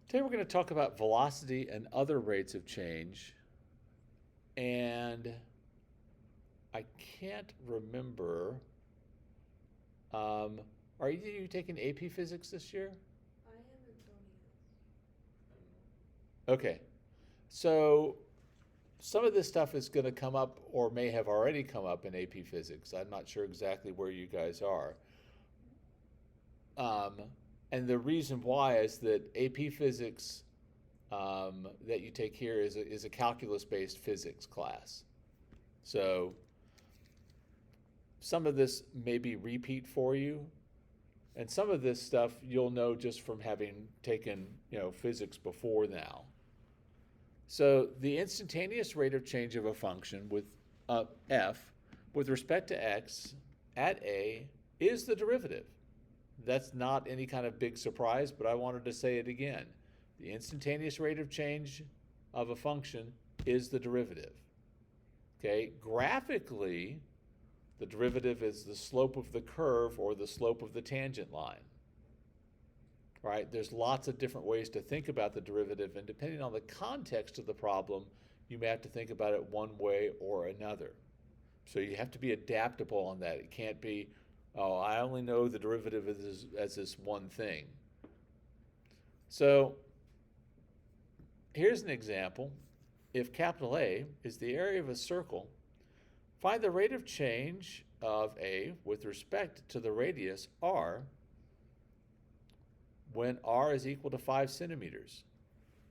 Today we're going to talk about velocity and other rates of change. And I can't remember. Um, are you taking AP Physics this year? I am Antonio. Okay. So some of this stuff is going to come up or may have already come up in AP Physics. I'm not sure exactly where you guys are. Um, and the reason why is that AP Physics that you take here is a calculus-based physics class. So some of this may be repeat for you, and some of this stuff you'll know just from having taken physics before now. So the instantaneous rate of change of a function with f with respect to x at a is the derivative. That's not any kind of big surprise, but I wanted to say it again. The instantaneous rate of change of a function is the derivative. Okay, graphically, the derivative is the slope of the curve or the slope of the tangent line. Right? There's lots of different ways to think about the derivative, and depending on the context of the problem, you may have to think about it one way or another. So you have to be adaptable on that. It can't be, oh, I only know the derivative as this one thing. So here's an example. If capital A is the area of a circle, find the rate of change of A with respect to the radius r when r is equal to 5 centimeters.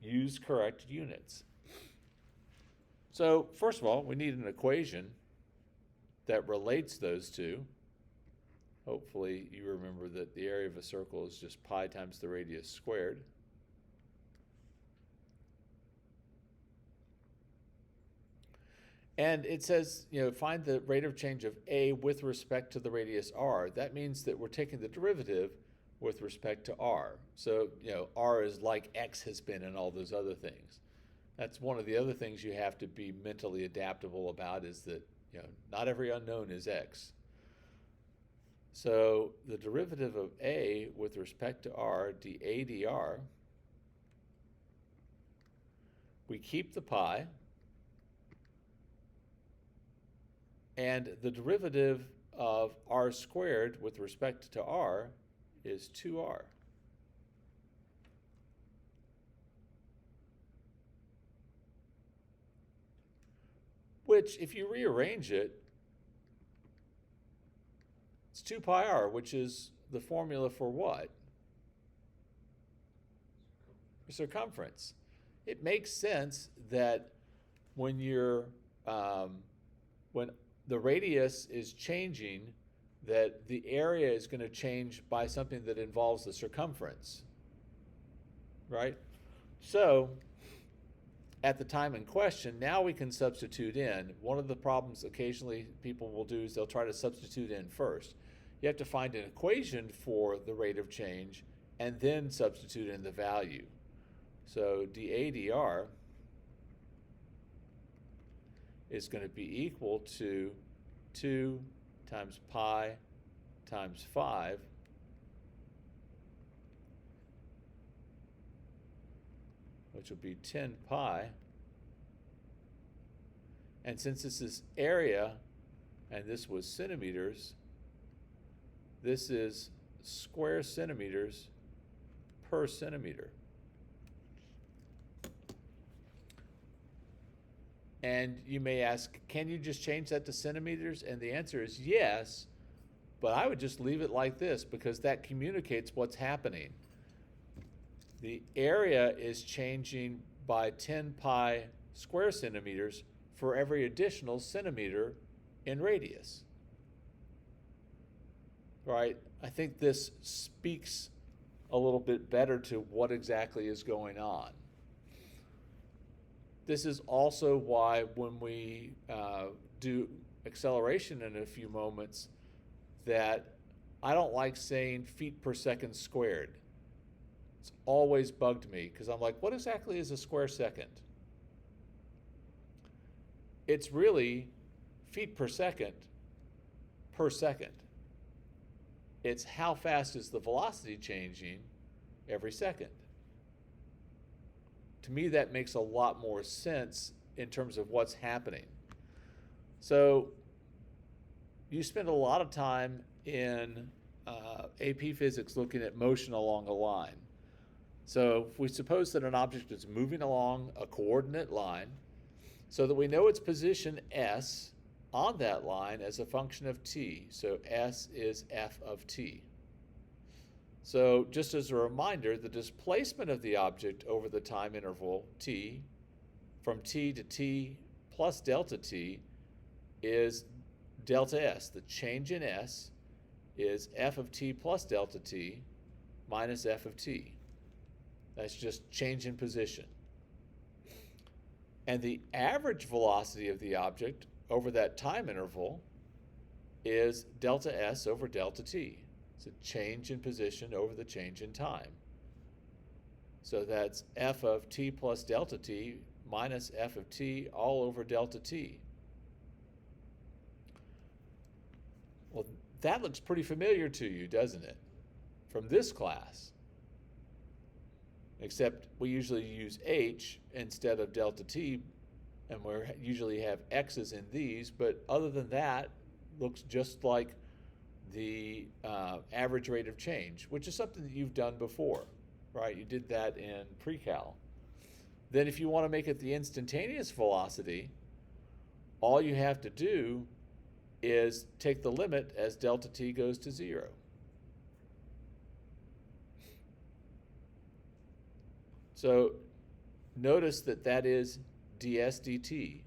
Use correct units. So first of all, we need an equation that relates those two. Hopefully you remember that the area of a circle is just pi times the radius squared. And it says, find the rate of change of A with respect to the radius r. That means that we're taking the derivative with respect to r. So, r is like x has been and all those other things. That's one of the other things you have to be mentally adaptable about, is that, not every unknown is x. So the derivative of A with respect to r, dA dr, we keep the pi, and the derivative of r squared with respect to r is 2r. Which, if you rearrange it, it's 2 pi r, which is the formula for what? For circumference. It makes sense that when when the radius is changing, that the area is going to change by something that involves the circumference, right? So at the time in question, now we can substitute in. One of the problems occasionally people will do is they'll try to substitute in first. You have to find an equation for the rate of change and then substitute in the value. So dA dr is going to be equal to 2 times pi times 5 which will be 10 pi. And since this is area and this was centimeters, this is square centimeters per centimeter. And you may ask, can you just change that to centimeters? And the answer is yes, but I would just leave it like this because that communicates what's happening. The area is changing by 10 pi square centimeters for every additional centimeter in radius. Right? I think this speaks a little bit better to what exactly is going on. This is also why when we do acceleration in a few moments, that I don't like saying feet per second squared. It's always bugged me because I'm like, what exactly is a square second? It's really feet per second. It's how fast is the velocity changing every second. To me, that makes a lot more sense in terms of what's happening. So you spend a lot of time in AP Physics looking at motion along a line. So if we suppose that an object is moving along a coordinate line, so that we know its position S on that line as a function of t. So S is f of t. So just as a reminder, the displacement of the object over the time interval t, from t to t plus delta t, is delta s. The change in s is f of t plus delta t minus f of t. That's just change in position. And the average velocity of the object over that time interval is delta s over delta t. It's a change in position over the change in time. So that's f of t plus delta t minus f of t all over delta t. Well, that looks pretty familiar to you, doesn't it? From this class. Except we usually use h instead of delta t, and we usually have x's in these, but other than that, looks just like the average rate of change, which is something that you've done before, right? You did that in pre-cal. Then if you want to make it the instantaneous velocity, all you have to do is take the limit as delta t goes to 0. So notice that that is ds dt.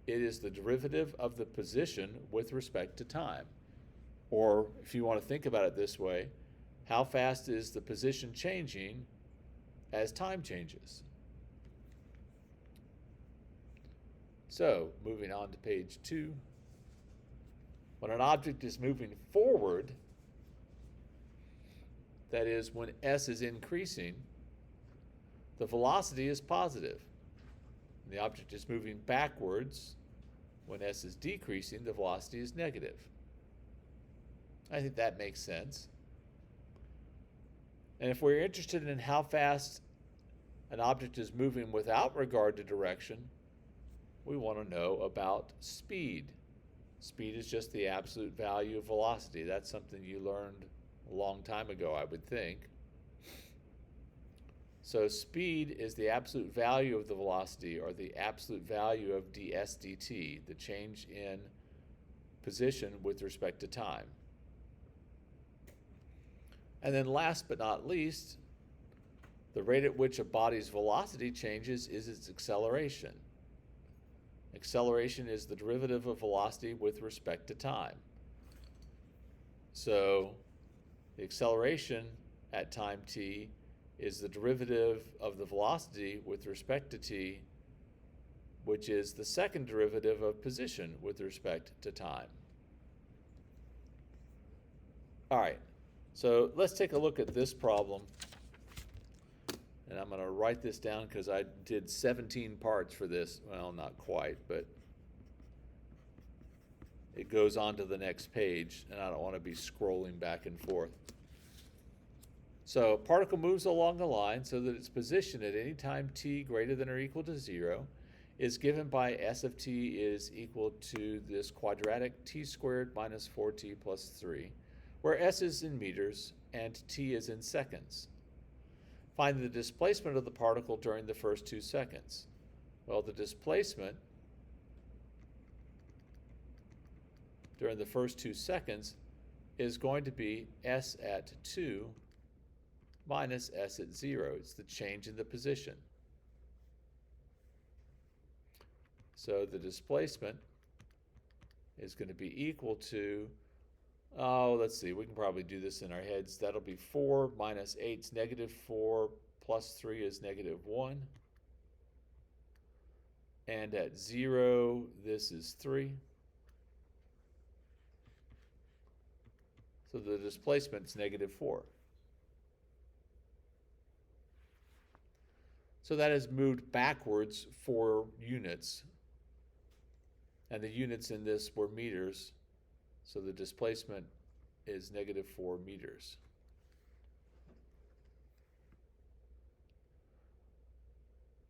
It is the derivative of the position with respect to time. Or if you want to think about it this way, how fast is the position changing as time changes? So moving on to page 2. When an object is moving forward, that is when s is increasing, the velocity is positive. The object is moving backwards. When s is decreasing, the velocity is negative. I think that makes sense. And if we're interested in how fast an object is moving without regard to direction, we want to know about speed. Speed is just the absolute value of velocity. That's something you learned a long time ago, I would think. So speed is the absolute value of the velocity, or the absolute value of ds dt, the change in position with respect to time. And then last but not least, the rate at which a body's velocity changes is its acceleration. Acceleration is the derivative of velocity with respect to time. So the acceleration at time t is the derivative of the velocity with respect to t, which is the second derivative of position with respect to time. All right, so let's take a look at this problem. And I'm going to write this down because I did 17 parts for this. Well, not quite, but it goes on to the next page, and I don't want to be scrolling back and forth. So a particle moves along a line so that its position at any time t greater than or equal to 0 is given by s of t is equal to this quadratic t squared minus 4t plus 3, where s is in meters and t is in seconds. Find the displacement of the particle during the first 2 seconds. Well, the displacement during the first 2 seconds is going to be s at 2 minus s at 0. It's the change in the position. So the displacement is going to be equal to, let's see, we can probably do this in our heads. That'll be 4 minus 8 is negative 4, plus 3 is negative 1. And at 0, this is 3. So the displacement is negative 4. So that has moved backwards 4 units. And the units in this were meters. So the displacement is negative 4 meters.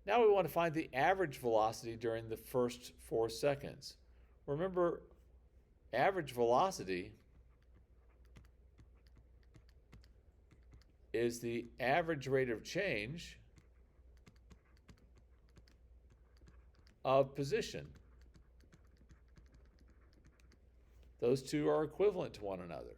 Now we want to find the average velocity during the first 4 seconds. Remember, average velocity is the average rate of change of position. Those two are equivalent to one another.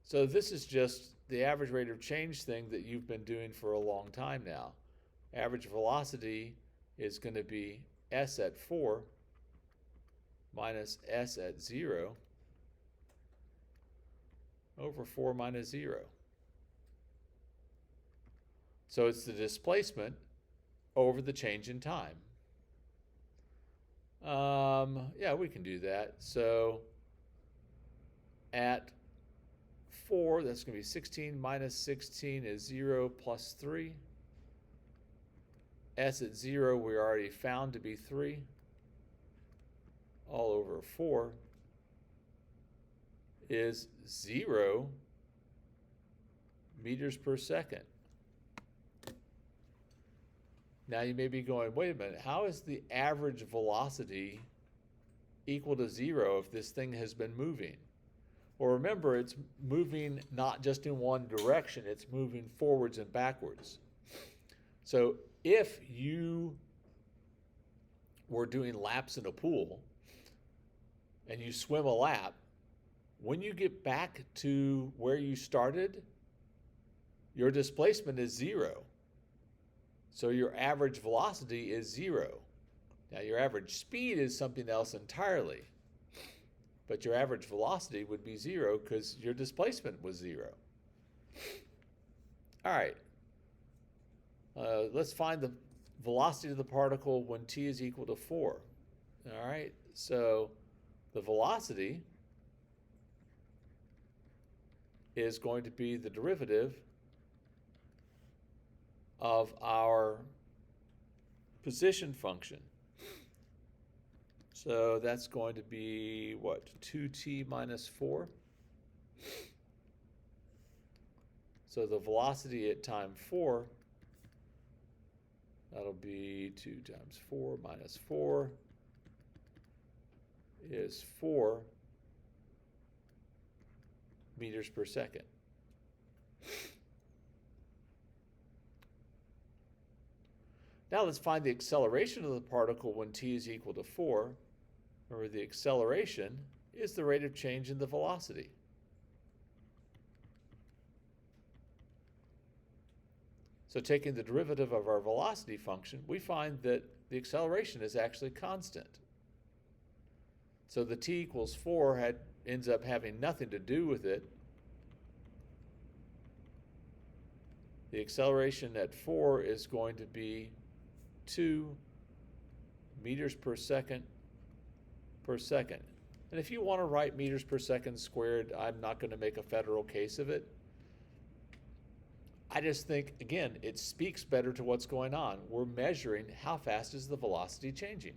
So this is just the average rate of change thing that you've been doing for a long time now. Average velocity is going to be s at 4 minus s at 0 over 4 minus 0. So it's the displacement over the change in time. Yeah, we can do that. So at 4, that's going to be 16 minus 16 is 0 plus 3. S at 0 we already found to be 3. All over 4 is 0 meters per second. Now you may be going, wait a minute, how is the average velocity equal to 0 if this thing has been moving? Well, remember, it's moving not just in one direction, it's moving forwards and backwards. So if you were doing laps in a pool and you swim a lap, when you get back to where you started, your displacement is 0. So your average velocity is 0. Now your average speed is something else entirely. But your average velocity would be 0 because your displacement was 0. All right. Let's find the velocity of the particle when t is equal to 4. All right. So the velocity is going to be the derivative of our position function. So that's going to be, what, 2t minus 4? So the velocity at time 4, that'll be 2 times 4 minus 4 is 4 meters per second. Now let's find the acceleration of the particle when t is equal to 4. Remember, the acceleration is the rate of change in the velocity. So taking the derivative of our velocity function, we find that the acceleration is actually constant. So the t equals 4 ends up having nothing to do with it. The acceleration at 4 is going to be 2 meters per second. And if you want to write meters per second squared, I'm not going to make a federal case of it. I just think, again, it speaks better to what's going on. We're measuring how fast is the velocity changing.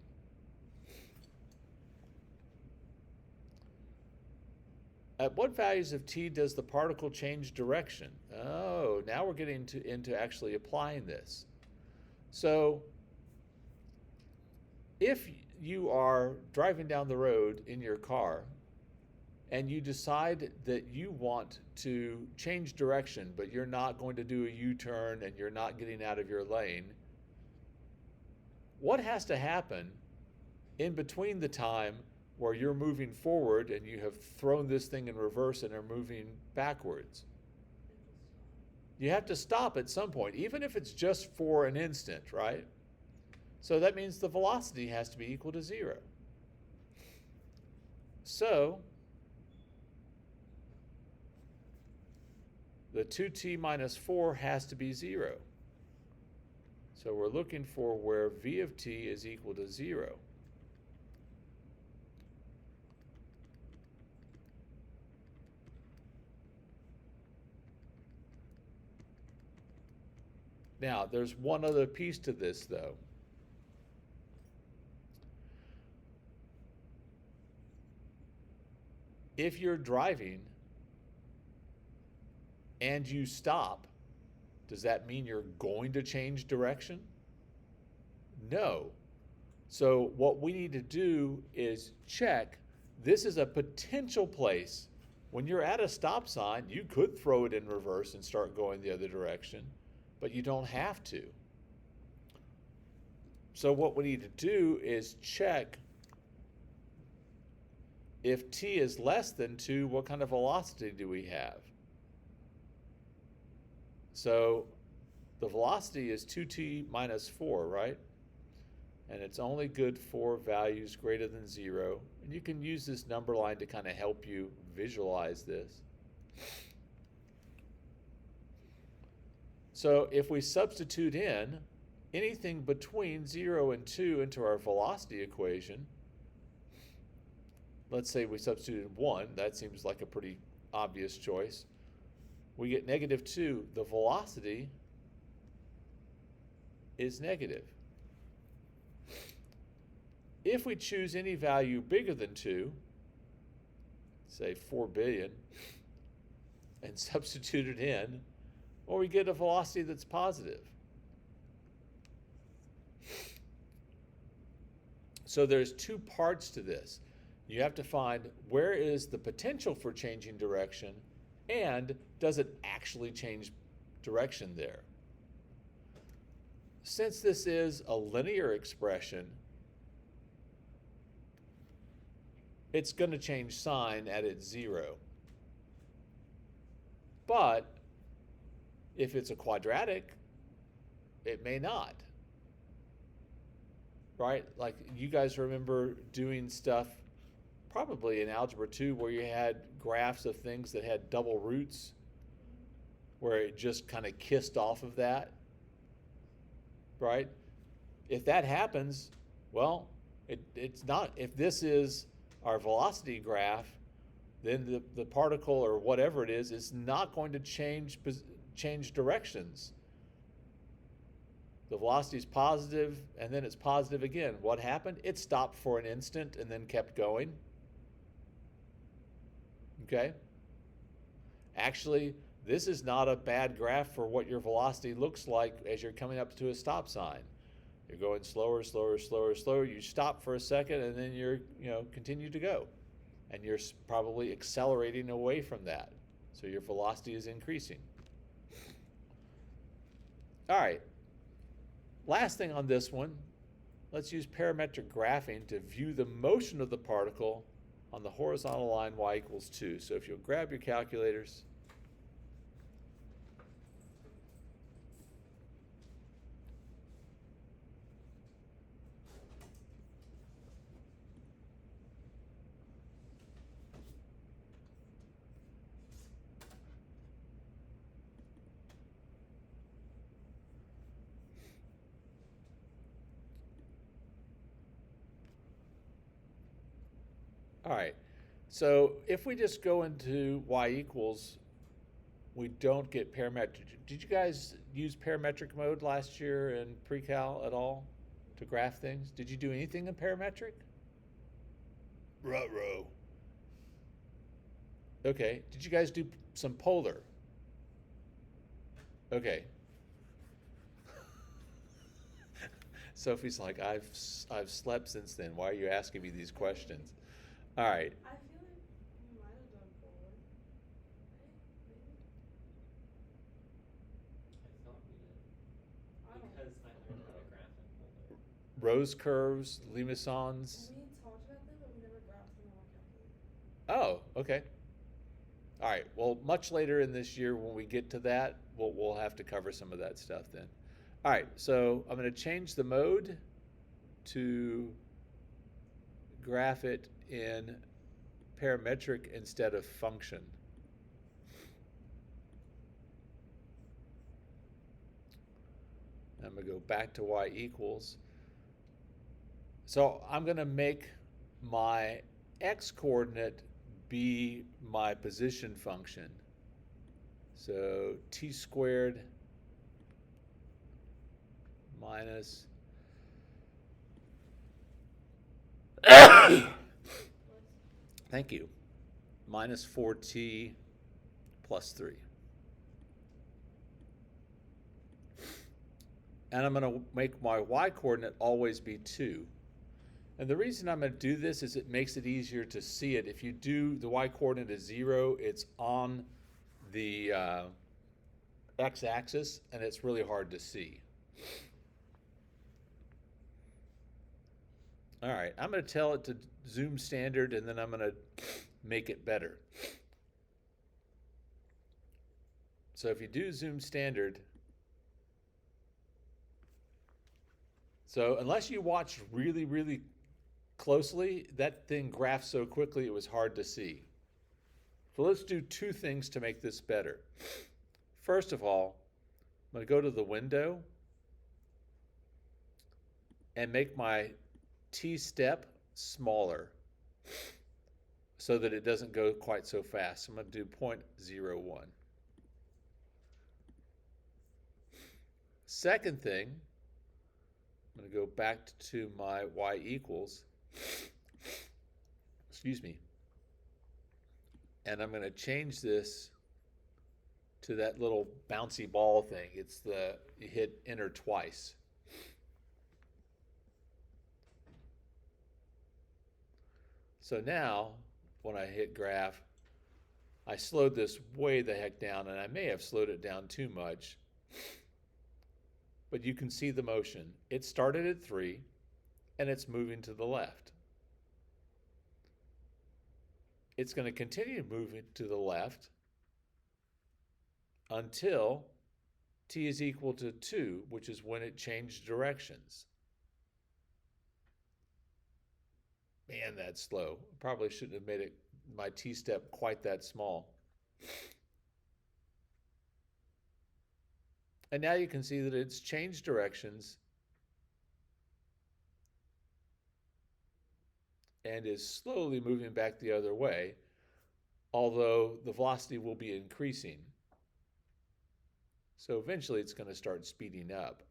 At what values of t does the particle change direction? Oh, now we're getting into actually applying this. So if you are driving down the road in your car and you decide that you want to change direction, but you're not going to do a U-turn and you're not getting out of your lane, what has to happen in between the time where you're moving forward and you have thrown this thing in reverse and are moving backwards? You have to stop at some point, even if it's just for an instant, right? So that means the velocity has to be equal to 0. So the 2t minus 4 has to be 0. So we're looking for where v of t is equal to 0. Now, there's one other piece to this, though. If you're driving and you stop, does that mean you're going to change direction? No. So what we need to do is check, this is a potential place. When you're at a stop sign, you could throw it in reverse and start going the other direction, but you don't have to. So what we need to do is check, if t is less than 2, what kind of velocity do we have? So the velocity is 2t minus 4, right? And it's only good for values greater than 0. And you can use this number line to kind of help you visualize this. So if we substitute in anything between 0 and 2 into our velocity equation, let's say we substituted 1, that seems like a pretty obvious choice. We get negative 2, the velocity is negative. If we choose any value bigger than 2, say 4 billion, and substitute it in, well, we get a velocity that's positive. So there's two parts to this. You have to find where is the potential for changing direction, and does it actually change direction there? Since this is a linear expression, it's going to change sign at its 0. But if it's a quadratic, it may not. Right? Like, you guys remember doing stuff probably in Algebra 2 where you had graphs of things that had double roots, where it just kind of kissed off of that. Right? If that happens, well, it's not, if this is our velocity graph, then the particle or whatever it is not going to change directions. The velocity is positive, and then it's positive again. What happened? It stopped for an instant and then kept going. Okay? Actually, this is not a bad graph for what your velocity looks like as you're coming up to a stop sign. You're going slower, slower, slower, slower. You stop for a second, and then you're, continue to go. And you're probably accelerating away from that. So your velocity is increasing. All right. Last thing on this one, let's use parametric graphing to view the motion of the particle on the horizontal line y equals 2. So if you'll grab your calculators. All right, so if we just go into y equals, we don't get parametric. Did you guys use parametric mode last year in pre-cal at all to graph things? Did you do anything in parametric? Ruh-roh. Okay, did you guys do some polar? Okay. Sophie's like, I've slept since then. Why are you asking me these questions? All right. I feel like we might have done polar. Maybe. I thought we did. I don't Because I learned how to graph in Boulder. Rose curves, limicons. We talked about them, but we never graphed them on our calculator. Oh, okay. All right. Well, much later in this year, when we get to that, we'll have to cover some of that stuff then. All right. So I'm going to change the mode to graph it in parametric instead of function. I'm going to go back to y equals. So I'm going to make my x coordinate be my position function. So t squared minus thank you, minus 4t plus 3. and I'm going to make my y-coordinate always be 2. And the reason I'm going to do this is it makes it easier to see it. If you do the y-coordinate as 0, it's on the x-axis, and it's really hard to see. All right, I'm going to tell it to zoom standard, and then I'm going to make it better. So if you do zoom standard, so unless you watch really, really closely, that thing graphs so quickly it was hard to see. So let's do 2 things to make this better. First of all, I'm going to go to the window and make my t-step smaller so that it doesn't go quite so fast. I'm going to do 0.01. Second thing, I'm going to go back to my y equals, excuse me, and I'm going to change this to that little bouncy ball thing. It's you hit enter twice. So now, when I hit graph, I slowed this way the heck down, and I may have slowed it down too much. But you can see the motion. It started at 3, and it's moving to the left. It's going to continue moving to the left until t is equal to 2, which is when it changed directions. Man, that's slow. Probably shouldn't have made my t-step quite that small. And now you can see that it's changed directions and is slowly moving back the other way, although the velocity will be increasing. So eventually it's going to start speeding up.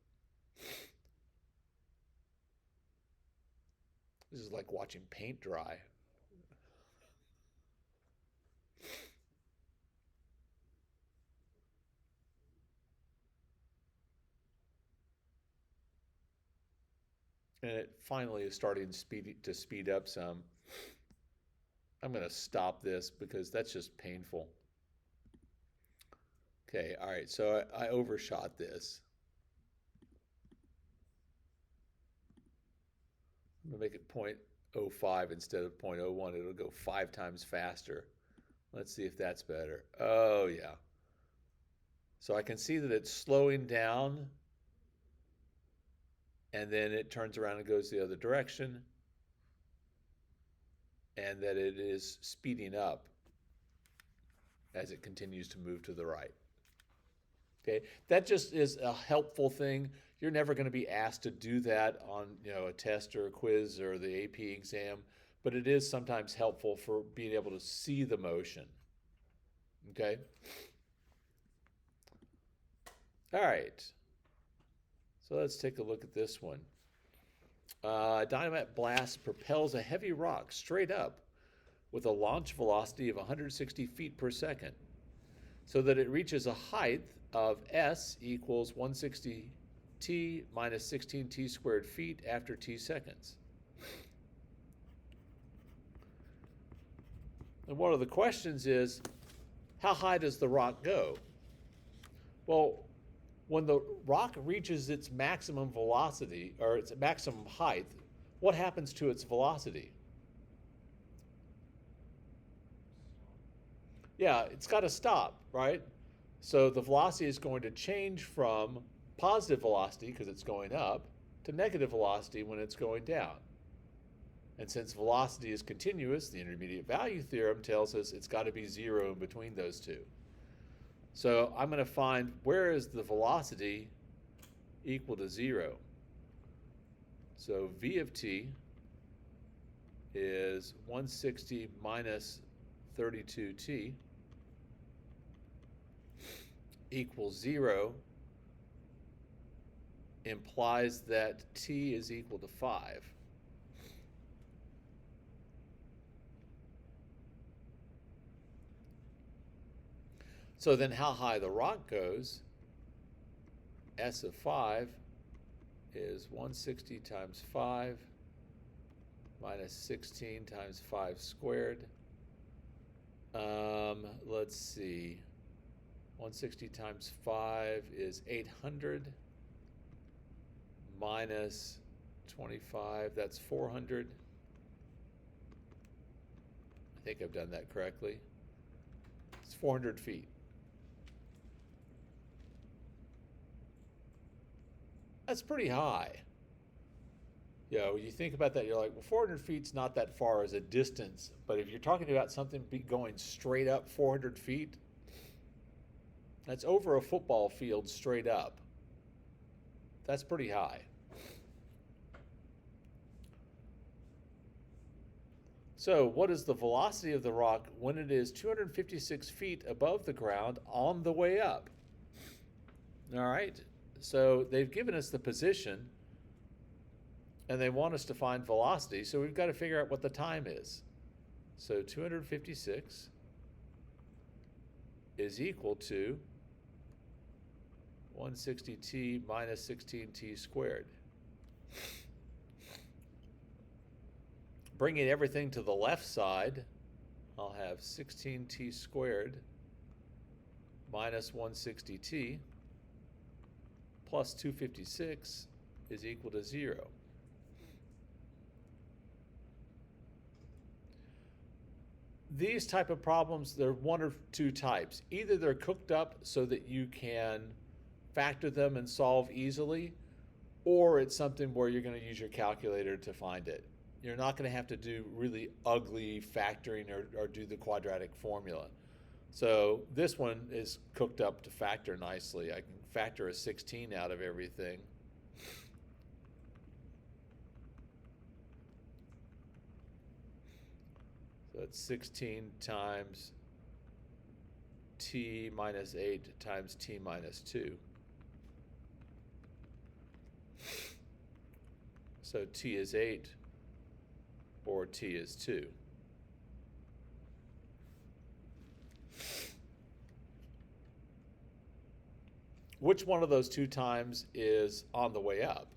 This is like watching paint dry. And it finally is starting to speed up some. I'm going to stop this because that's just painful. Okay, all right, so I overshot this. I'm going to make it 0.05 instead of 0.01. It'll go 5 times faster. Let's see if that's better. Oh, yeah. So I can see that it's slowing down, and then it turns around and goes the other direction, and that it is speeding up as it continues to move to the right. Okay, that just is a helpful thing. You're never going to be asked to do that on, a test or a quiz or the AP exam, but it is sometimes helpful for being able to see the motion. Okay? All right. So let's take a look at this one. Dynamite blast propels a heavy rock straight up with a launch velocity of 160 feet per second so that it reaches a height of s equals 160 t minus 16 t squared feet after t seconds. And one of the questions is, how high does the rock go? Well, when the rock reaches its maximum velocity, or its maximum height, what happens to its velocity? Yeah, it's got to stop, right? So the velocity is going to change from positive velocity, because it's going up, to negative velocity when it's going down. And since velocity is continuous, the intermediate value theorem tells us it's got to be 0 in between those two. So I'm going to find where is the velocity equal to 0. So v of t is 160 minus 32t equals 0 implies that t is equal to 5. So then how high the rock goes, s of 5 is 160 times 5 minus 16 times 5 squared. Let's see. 160 times 5 is 800 minus 25, that's 400. I think I've done that correctly. It's 400 feet. That's pretty high. You know, you think about that, you're like, well, 400 feet's not that far as a distance, but if you're talking about something going straight up 400 feet, that's over a football field straight up. That's pretty high. So what is the velocity of the rock when it is 256 feet above the ground on the way up? All right, so they've given us the position and they want us to find velocity, so we've got to figure out what the time is. So 256 is equal to 160t minus 16t squared. Bringing everything to the left side, I'll have 16t squared minus 160t plus 256 is equal to 0. These type of problems, they're one of two types. Either they're cooked up so that you can factor them and solve easily, or it's something where you're going to use your calculator to find it. You're not going to have to do really ugly factoring or do the quadratic formula. So this one is cooked up to factor nicely. I can factor a 16 out of everything. So it's 16 times t minus 8 times t minus 2. So t is 8 or t is 2. Which one of those two times is on the way up?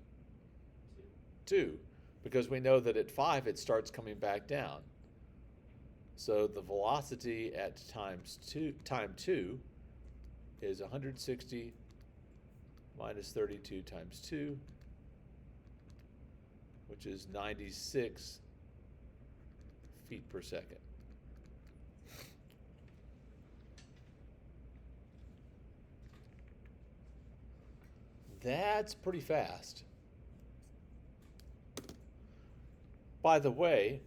2, because we know that at 5 it starts coming back down. So the velocity at time 2 is 160 minus 32 times 2, which is 96 feet per second. That's pretty fast. By the way,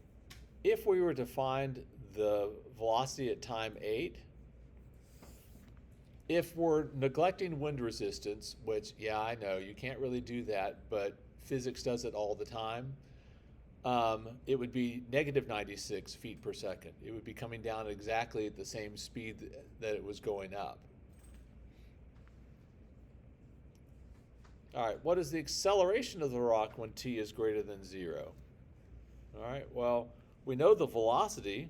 if we were to find the velocity at time 8, if we're neglecting wind resistance, which, yeah, I know, you can't really do that, but physics does it all the time, it would be negative 96 feet per second. It would be coming down exactly at the same speed that it was going up. All right, what is the acceleration of the rock when t is greater than 0? All right, well, we know the velocity,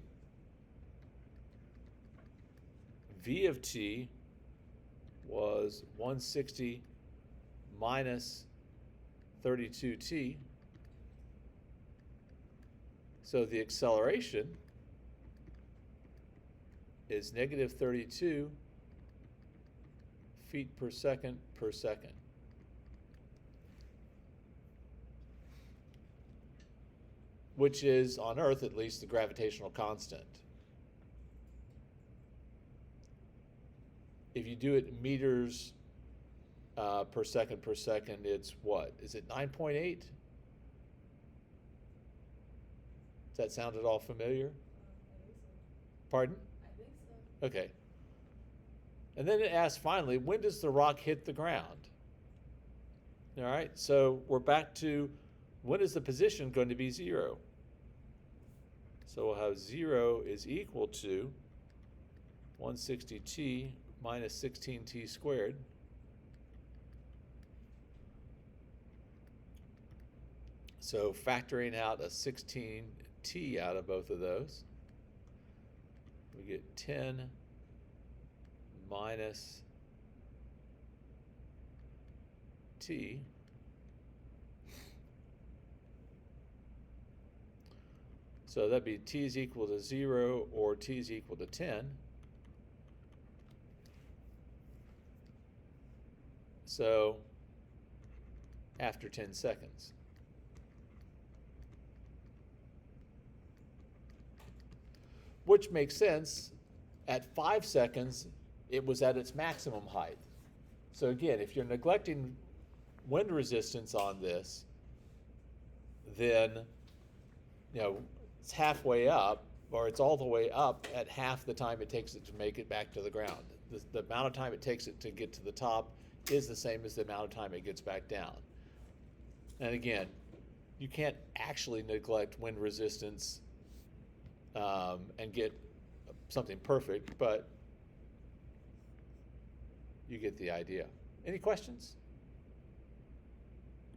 v of t, was 160 minus 32t. So the acceleration is negative 32 feet per second per second. Which is, on Earth at least, the gravitational constant. If you do it in meters per second, it's what? Is it 9.8? Does that sound at all familiar? I think so. Pardon? I think so. Okay. And then it asks finally, when does the rock hit the ground? All right, so we're back to when is the position going to be 0? So we'll have 0 is equal to 160t minus 16t squared. So factoring out a 16t out of both of those, we get 10 minus t So that'd be t is equal to 0 or t is equal to 10. So after 10 seconds. Which makes sense. At 5 seconds, it was at its maximum height. So again, if you're neglecting wind resistance on this, then it's halfway up, or it's all the way up at half the time it takes it to make it back to the ground. The amount of time it takes it to get to the top is the same as the amount of time it gets back down. And again, you can't actually neglect wind resistance and get something perfect, but you get the idea. Any questions?